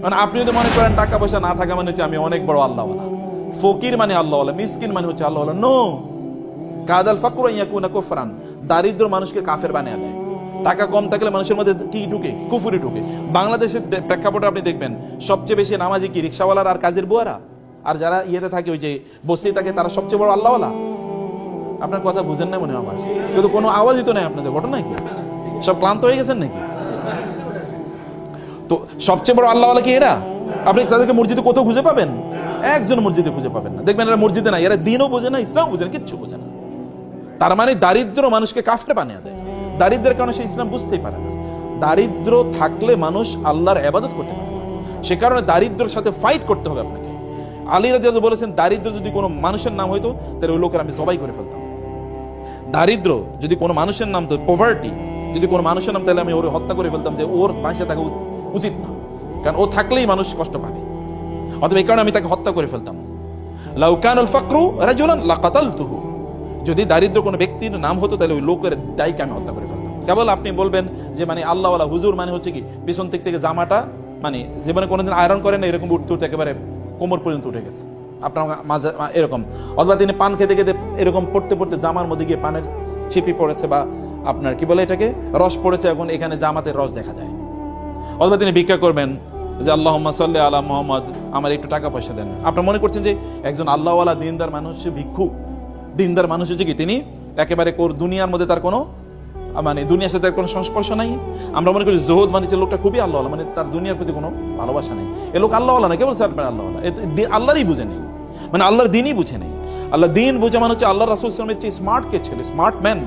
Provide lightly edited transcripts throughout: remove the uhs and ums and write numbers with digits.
মানে আপনি যদি মনে করেন টাকা পয়সা না থাকা মানে হচ্ছে আমি অনেক বড় আল্লাহওয়ালা, ফকির মানে আল্লাহওয়ালা, মিসকিন মানে হচ্ছে আল্লাহওয়ালা। নো, কাদাল ফাকরু ইয়াকুনা কুফরান, দারিদ্র মানুষকে কাফের বানিয়ে দেয়। টাকা কম থাকলে মানুষের মধ্যে কি ঢুকে? কুফরি ঢুকে। বাংলাদেশের প্রেক্ষাপটে আপনি দেখবেন সবচেয়ে বেশি নামাজি কি রিক্সাওয়ালার আর কাজের বুয়ারা, আর যারা ইয়েতে থাকে ওই যে বস্তি থাকে তারা সবচেয়ে বড় আল্লাহওয়ালা। আপনার কথা বুঝেন না মনে হয় আমার, কিন্তু কোনো আওয়াজই তো নেই আপনাদের। ঘটনা কি? সব ক্লান্ত হয়ে গেছেন নাকি? তো সবচেয়ে বড় আল্লাহওয়ালা কি এরা? আপনি তাদেরকে মসজিদে কোথাও খুঁজে পাবেন? একজন মসজিদে খুঁজে পাবেন না। দেখবেন এরা মসজিদে না, এরা দিনও বোঝে না, ইসলাম বোঝে না, কিচ্ছু বোঝে না। তার মানে দারিদ্র মানুষকে কাফের বানিয়ে দেয়। দারিদ্রের কারণে সে ইসলাম বুঝতেই পারে না। দারিদ্র থাকলে মানুষ আল্লাহর ইবাদত করতে পারে না। সে কারণে দারিদ্রের সাথে ফাইট করতে হবে আপনাকে। আলী রাদিয়াল্লাহু বলেছেন, দারিদ্র যদি কোনো মানুষের নাম হইতো তাহলে ওই লোকের আমি জবাই করে ফেলতাম। দারিদ্র যদি কোনো মানুষের নাম, তো পভার্টি যদি কোনো মানুষের নাম, তাহলে আমি ওর হত্যা করে ফেলতাম, যে ওর পাশে থাকা উচিত না, কারণ ও থাকলেই মানুষ কষ্ট পাবে। অথবা এই কারণে আমি তাকে হত্যা করে ফেলতাম। লাউ কানাল ফাকরু রাজুলান লাকাতালতুহু, যদি দারিদ্র কোনো ব্যক্তির নাম হতো তাহলে ওই লোকের দায়কে আমি হত্যা করে ফেলতাম। কেবল আপনি বলবেন যে মানে আল্লাহওয়ালা হুজুর মানে হচ্ছে কি পিছন দিক থেকে জামাটা মানে জীবনে কোনোদিন আয়রন করেন না, এরকম উঠতে উঠতে একেবারে কোমর পর্যন্ত উঠে গেছে আপনার মাঝে এরকম। অথবা তিনি পান খেতে খেতে এরকম পড়তে পড়তে জামার মধ্যে গিয়ে পানের ছিপি পড়েছে, বা আপনার কি বলে এটাকে রস পড়েছে, এখন এখানে জামাতের রস দেখা যায়। অথবা তিনি ভিক্ষা করবেন যে আল্লাহুম্মা সাল্লি আলা মুহাম্মদ, আমার একটু টাকা পয়সা দেন। আপনারা মনে করছেন যে একজন আল্লাহওয়ালা দিনদার মানুষ ভিক্ষু? দিনদার মানুষ হচ্ছে কি তিনি একেবারে দুনিয়ার মধ্যে তার কোনো মানে দুনিয়ার সাথে কোনো সংস্পর্শ নাই। আমরা মনে করি জোহদ মানে যে লোকটা খুবই আল্লাহওয়ালা, মানে তার দুনিয়ার প্রতি কোনো ভালোবাসা নেই। এ লোক আল্লাহওয়ালা না, কেবল স্যার আল্লাহওয়ালা, আল্লাহরই বুঝে নেই, মানে আল্লাহর দিনই বুঝে নেই। আল্লাহ দিন বুঝে মানে হচ্ছে আল্লাহ রাসূল সাল্লাল্লাহু আলাইহি ওয়াসাল্লামের চেয়ে স্মার্ট কে ছিল? স্মার্ট ম্যান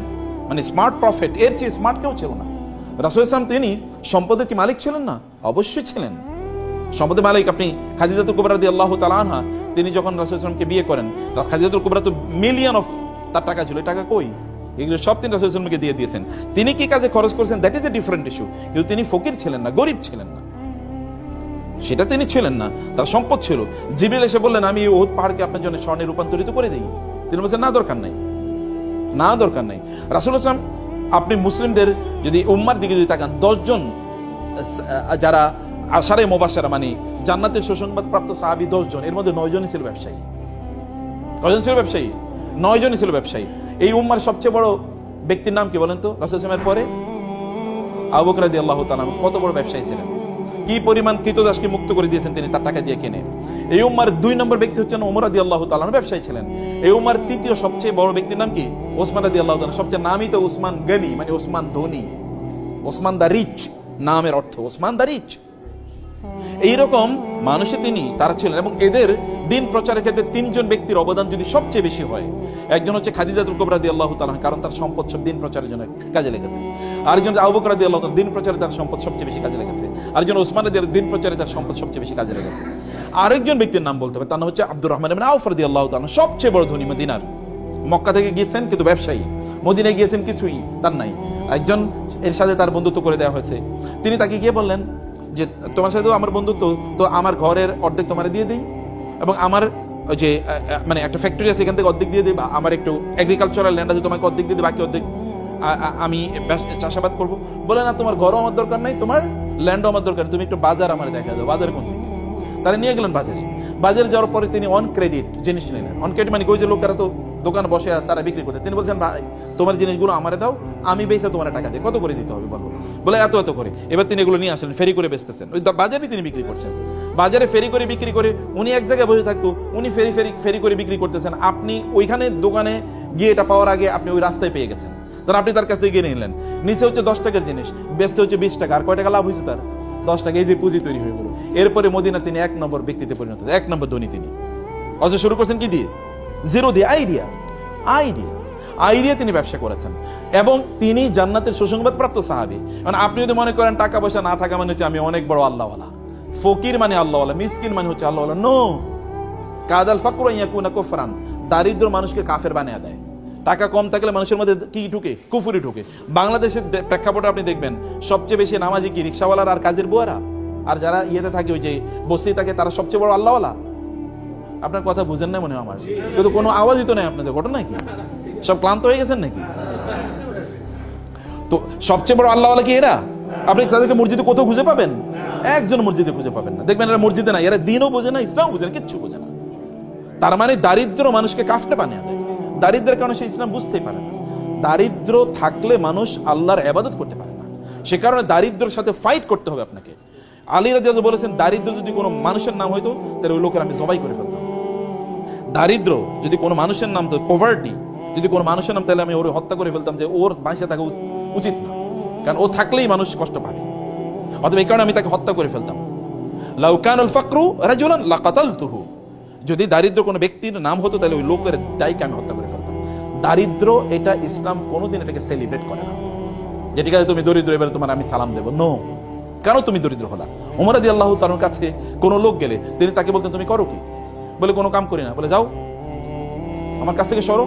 মানে স্মার্ট প্রফেট, এর চেয়ে স্মার্ট কেউ ছিল না। রাসূল সাল্লাল্লাহু তিনি সম্পদের কি মালিক ছিলেন না? অবশ্যই ছিলেন সম্পদের মালিক। আপনি খাদিজাতুল কুবরা রাদিয়াল্লাহু তাআলা আনহা, তিনি যখন রাসূল সাল্লাল্লাহু আলাইহি ওয়াসাল্লামকে বিয়ে করেন, খাদিজাতুল কুবরা তো মিলিয়ন অফ তার টাকা ছিল, টাকা কই? এগুলো সব তিনি রাসূল সাল্লাল্লাহু আলাইহি ওয়াসাল্লামকে দিয়ে দিয়েছেন। তিনি কি কাজে খরচ করেছেন that is a different issue, কিন্তু তিনি ফকির ছিলেন না, গরিব ছিলেন না, সেটা তিনি ছিলেন না। তার সম্পদ ছিল। জিবরিল এসে বললেন আমি এই উহুদ পাহাড়কে আপনার জন্য স্বর্ণে রূপান্তরিত করে দেই। তিনি বলছেন না, দরকার নাই, না দরকার নাই। রাসূলুল্লাহ সাল্লাল্লাহু আলাইহি ওয়াসাল্লাম, আপনি মুসলিমদের যদি উম্মার দিকে যদি তাকান, 10 জন যারা আশারে মুবাশশারা মানে জান্নাতের সুসংবাদ প্রাপ্ত সাহাবী 10 জন, এর মধ্যে 9 জনই ছিল ব্যবসায়ী। কয়জন ছিল ব্যবসায়ী? 9 জনই ছিল ব্যবসায়ী। এই উম্মার সবচেয়ে বড় ব্যক্তির নাম কি বলেন তো? রাসূল সাল্লাল্লাহু আলাইহি ওয়াসাল্লামের পরে আবু বকর রাদিয়াল্লাহু তাআলা কত বড় ব্যবসায়ী ছিলেন, কি পরিমাণ কৃতদাসকে মুক্ত করে দিয়েছেন তিনি তার টাকা দিয়ে কিনে। এই উম্মার 2 নম্বর ব্যক্তি হচ্ছেন ওমর রাদিয়াল্লাহু তাআলা, ব্যবসায়ী ছিলেন। এই উম্মার 3য় সবচেয়ে বড় ব্যক্তির নাম কি? ওসমান রাদিয়াল্লাহু তাআলা। সবচেয়ে নামই তো ওসমান গনি, মানে ওসমান ধনী, ওসমান দা রিচ, নামের অর্থ ওসমান দা রিচ। এইরকম মানুষে তিনি তারা ছিলেন। এবং এদের দিন প্রচারের ক্ষেত্রে 3 জন ব্যক্তির অবদান যদি সবচেয়ে বেশি হয়, একজন হচ্ছে খাদিজাতুল কুবরা রাদিয়াল্লাহু তাআলা, কারণ তার সম্পদ সব দিন প্রচারের জন্য কাজে লেগেছে। আরেকজন আবু বকর রাদিয়াল্লাহু তাআলা, দিন প্রচারে তার সম্পদ সবচেয়ে বেশি কাজে লেগেছে। আরেকজন ওসমান রাদিয়াল্লাহু, দিন প্রচারে তার সম্পদ সবচেয়ে বেশি কাজে লেগেছে। আরেকজন ব্যক্তির নাম বলতে হবে, তার নাম হচ্ছে আব্দুর রহমান ইবনে আউফ রাদিয়াল্লাহু তাআলা, সবচেয়ে বড় ধনী মদিনার। মক্কা থেকে গিয়েছেন কিন্তু ব্যবসায়ী, মদিনায় গিয়েছেন কিছুই তার নাই। একজন এর সাথে তার বন্ধুত্ব করে দেওয়া হয়েছে। তিনি তাকে গিয়ে বললেন যে তোমার সাথে তো আমার বন্ধুত্ব, তো আমার ঘরের অর্ধেক তোমার দিয়ে দিই, এবং আমার যে মানে একটা ফ্যাক্টরি আছে এখান থেকে অর্ধেক দিয়ে দিই, বা আমার একটু এগ্রিকালচারাল ল্যান্ড আছে তোমাকে অর্ধেক দিয়ে দিই, বাকি অর্ধেক আমি চাষাবাদ করবো। বলে না, তোমার ঘরও আমার দরকার নাই, তোমার ল্যান্ডও আমার দরকার, তুমি একটু বাজার আমার দেখা দাও, বাজারে কোন দিকে? তারা নিয়ে গেলেন বাজারে। বাজারে যাওয়ার পরে তিনি অন ক্রেডিট জিনিস নিলেন। অন ক্রেডিট মানে ওই যে লোকেরা তো দোকান বসে তারা বিক্রি করতে, তিনি বলছেন ভাই তোমার জিনিসগুলো আমারে দাও, আমি বেচে তোমার টাকা দিই। কত করে দিতে হবে বলো? বলে এত এত করে। এবার তিনি এগুলো নিয়ে আসলেন, ফেরি করে বেচতেছেন, ওই বাজারে তিনি বিক্রি করছেন। বাজারে ফেরি করে বিক্রি করে উনি এক জায়গায় বসে থাকতো, উনি ফেরি করে বিক্রি করতেছেন। আপনি ওইখানে দোকানে গিয়ে এটা পাওয়ার আগে আপনি ওই রাস্তায় পেয়ে গেছেন, তখন আপনি তার কাছ থেকে গিয়ে নিলেন। নিচে হচ্ছে 10 টাকার জিনিস, বেচতে হচ্ছে 20 টাকা, আর কয় টাকা লাভ হয়েছে তার? 10 টাকা। এই যে পুঁজি তৈরি হয়ে গেল। এরপরে মদিনা তিনি 1 নম্বর ব্যক্তিতে পরিণত, 1 নম্বর ধনী তিনি। অথচ শুরু করছেন কি দিয়ে? জিরো দিয়ে, আইডিয়া তিনি ব্যবসা করেছেন। এবং তিনি জান্নাতের সুসংবাদ প্রাপ্ত সাহাবী। মানে আপনি যদি মনে করেন টাকা পয়সা না থাকা মানে হচ্ছে আমি অনেক বড় আল্লাহওয়ালা, ফকির মানে আল্লাহওয়ালা, মিসকিন মানে হচ্ছে আল্লাহওয়ালা। নো, কাদাল ফাকরু ইয়াকুনা কুফরান, দারিদ্র মানুষকে কাফের বানিয়ে দেয়। টাকা কম থাকলে মানুষের মধ্যে কি ঢুকে? কুফরি ঢুকে। বাংলাদেশের প্রেক্ষাপটে আপনি দেখবেন সবচেয়ে বেশি নামাজি কি রিক্সাওয়ালার আর কাজের বুয়ারা, আর যারা ইয়েতে থাকে ওই যে বস্তি থাকে তারা সবচেয়ে বড় আল্লাহওয়ালা। আপনার কথা বুঝেন না মনে হয় আমার, কিন্তু কোনো আওয়াজই তো নেই আপনাদের। ঘটনা কি? সব ক্লান্ত হয়ে গেছেন নাকি? তো সবচেয়ে বড় আল্লাহওয়ালা কি এরা? আপনি তাদেরকে মসজিদে কোথাও খুঁজে পাবেন? একজন মসজিদে খুঁজে পাবেন না। দেখবেন এরা মসজিদে না, এরা দিনও বোঝে না, ইসলাম বোঝে না, কিচ্ছু বোঝে না। তার মানে দারিদ্র মানুষকে কাফরে বানিয়ে দেয়। দারিদ্রের কারণে সে ইসলাম বুঝতেই পারে না। দারিদ্র থাকলে মানুষ আল্লাহর ইবাদত করতে পারে না। সে কারণে দারিদ্রের সাথে ফাইট করতে হবে আপনাকে। আলী রাদিয়াল্লাহু বলেছেন, দারিদ্র যদি কোনো মানুষের নাম হইতো তাহলে ওই লোকের আমি জবাই করে ফেলতাম। দারিদ্র যদি কোনো মানুষের নাম, তো পভার্টি যদি কোনো মানুষের নাম, তাহলে আমি ওর হত্যা করে ফেলতাম, যে ওর বাঁচে থাকা উচিত না, কারণ ও থাকলেই মানুষ কষ্ট পাবে। অতএব এই কারণে আমি তাকে হত্যা করে ফেলতাম। লাউ কানাল ফাকরু রাজুলান লাকাতালতুহু, যদি দারিদ্র কোনো ব্যক্তির নাম হতো তাহলে ওই লোকের দায়কে আমি হত্যা করে ফেলতাম। দারিদ্র এটা ইসলাম কোনোদিন এটাকে সেলিব্রেট করে না, যে ঠিক আছে তুমি দরিদ্র, এবারে তোমার আমি সালাম দেবো। নো, কেন তুমি দরিদ্র হলা? ওমর রাদিয়াল্লাহু তাআলার কাছে কোনো লোক গেলে তিনি তাকে বলতেন, তুমি করো কি? বলে কোনো কাম করি না। বলে যাও আমার কাছ থেকে সরো,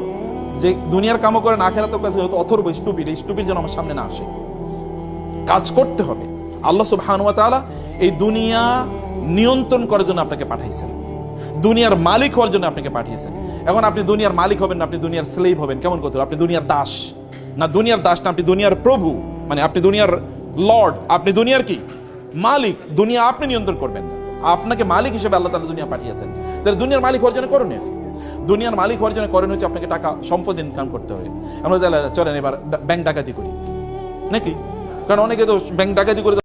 যে দুনিয়ার কামও করে না আখিরাতের কাছে হয়তো অথর্ব স্টুপিড, এই স্টুপিড যেন আমার সামনে না আসে। কাজ করতে হবে। আল্লাহ সুবহানাহু ওয়া তাআলা এই দুনিয়া নিয়ন্ত্রণ করার জন্য আপনাকে পাঠাইছেন, দুনিয়ার মালিক হওয়ার জন্য আপনাকে পাঠিয়েছেন। এখন আপনি দুনিয়ার মালিক হবেন না, আপনি দুনিয়ার স্লেভ হবেন। কেমন কথা? আপনি দুনিয়ার দাস না, দুনিয়ার দাস না, আপনি দুনিয়ার প্রভু, মানে আপনি দুনিয়ার লর্ড, আপনি দুনিয়ার কি মালিক। দুনিয়া আপনি নিয়ন্ত্রণ করবেন, আপনাকে মালিক হিসেবে আল্লাহ তাআলা দুনিয়া পাঠিয়েছেন। তাহলে দুনিয়ার মালিক হওয়ার জন্য করণীয় কি? দুনিয়ার মালিক হওয়ার জন্য করণীয় হচ্ছে আপনাকে টাকা সম্পদ ইনকাম করতে হবে। আমরা চলেন এবার ব্যাংক ডাকাতি করি নাকি? কারণ অনেকে তো ব্যাংক ডাকাতি করে